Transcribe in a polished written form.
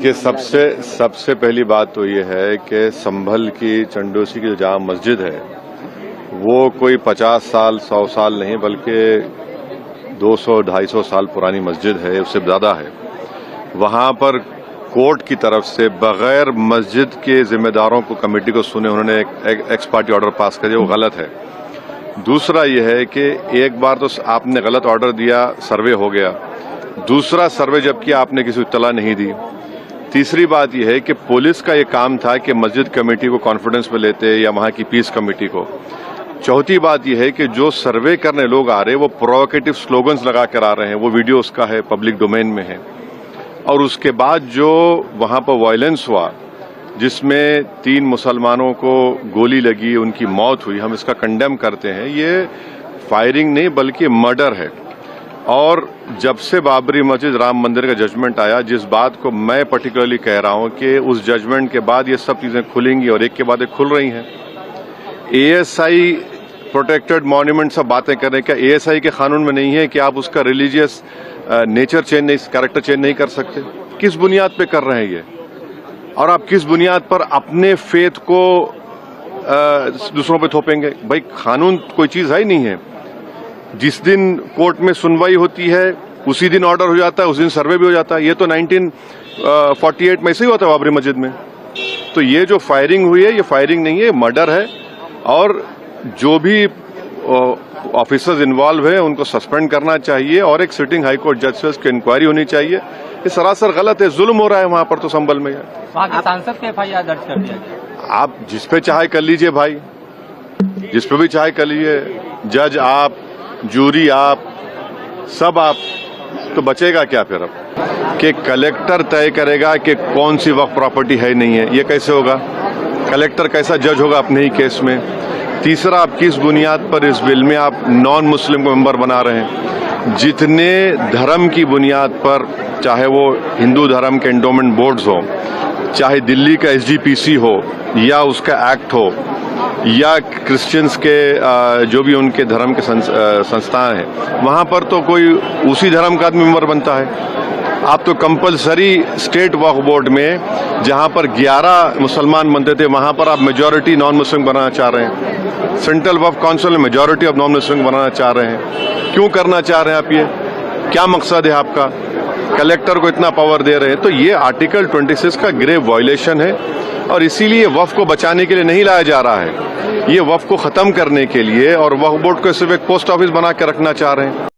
देखिए, सबसे पहली बात तो ये है कि संभल की चंडोसी की जो जामा मस्जिद है वो कोई 50 साल 100 साल नहीं बल्कि 200-250 साल पुरानी मस्जिद है, उससे ज़्यादा है। वहाँ पर कोर्ट की तरफ से बगैर मस्जिद के जिम्मेदारों को कमेटी को सुने उन्होंने एक एक्स पार्टी ऑर्डर पास कर दिया, वो गलत है। दूसरा ये है कि एक बार तो आपने गलत ऑर्डर दिया, सर्वे हो गया, दूसरा सर्वे जब किया आपने किसी को इत्तला नहीं दी। तीसरी बात यह है कि पुलिस का ये काम था कि मस्जिद कमेटी को कॉन्फिडेंस में लेते या वहाँ की पीस कमेटी को। चौथी बात यह है कि जो सर्वे करने लोग आ रहे हैं वो प्रोवोकेटिव स्लोगन्स लगा कर आ रहे हैं, वो वीडियो उसका है, पब्लिक डोमेन में है। और उसके बाद जो वहाँ पर वायलेंस हुआ जिसमें 3 मुसलमानों को गोली लगी, उनकी मौत हुई, हम इसका कंडेम करते हैं। ये फायरिंग नहीं बल्कि मर्डर है। और जब से बाबरी मस्जिद राम मंदिर का जजमेंट आया, जिस बात को मैं पर्टिकुलरली कह रहा हूं कि उस जजमेंट के बाद ये सब चीजें खुलेंगी और एक के बाद एक खुल रही हैं। एएसआई प्रोटेक्टेड मॉन्यूमेंट सब बातें कर रहे हैं, क्या एएसआई के कानून में नहीं है कि आप उसका रिलीजियस नेचर चेंज नहीं, कैरेक्टर चेंज नहीं कर सकते? किस बुनियाद पे कर रहे हैं ये? और आप किस बुनियाद पर अपने फेथ को दूसरों पे थोपेंगे? भाई, कानून कोई चीज है ही नहीं है। जिस दिन कोर्ट में सुनवाई होती है उसी दिन ऑर्डर हो जाता है, उस दिन सर्वे भी हो जाता है। ये तो 1948 में ऐसे ही होता है बाबरी मस्जिद में। तो ये जो फायरिंग हुई है ये फायरिंग नहीं है, मर्डर है। और जो भी ऑफिसर्स इन्वॉल्व हैं उनको सस्पेंड करना चाहिए और एक सिटिंग हाई कोर्ट जज से उसकी इंक्वायरी होनी चाहिए। ये सरासर गलत है, जुल्म हो रहा है वहां पर तो संभल में। वहां के सांसद पे एफआईआर दर्ज कर दिया गया। आप जिस पे चाहे कर लीजिए भाई, जिस पे भी चाहे कर लीजिए, जज आप, जूरी आप, सब आप, तो बचेगा क्या फिर? अब कि कलेक्टर तय करेगा कि कौन सी वक्फ प्रॉपर्टी है नहीं है, ये कैसे होगा? कलेक्टर कैसा जज होगा अपने ही केस में? तीसरा, आप किस बुनियाद पर इस बिल में आप नॉन मुस्लिम को मेंबर बना रहे हैं? जितने धर्म की बुनियाद पर, चाहे वो हिंदू धर्म के एंडोमेंट बोर्ड्स हो, चाहे दिल्ली का एसजीपीसी हो या उसका एक्ट हो, या क्रिश्चियंस के जो भी उनके धर्म के संस्थान हैं, वहां पर तो कोई उसी धर्म का आदमी मेंबर बनता है। आप तो कंपलसरी स्टेट वक्फ बोर्ड में जहां पर 11 मुसलमान बनते थे वहां पर आप मेजॉरिटी नॉन मुस्लिम बनाना चाह रहे हैं। सेंट्रल वक्फ काउंसिल में मेजॉरिटी ऑफ नॉन मुस्लिम बनाना चाह रहे हैं। क्यों करना चाह रहे हैं आप? ये क्या मकसद है आपका? कलेक्टर को इतना पावर दे रहे हैं, तो ये आर्टिकल 26 का ग्रेव वायलेशन है। और इसीलिए वक्फ को बचाने के लिए नहीं लाया जा रहा है, ये वक्फ को खत्म करने के लिए, और वक्फ बोर्ड को सिर्फ एक पोस्ट ऑफिस बना के रखना चाह रहे हैं।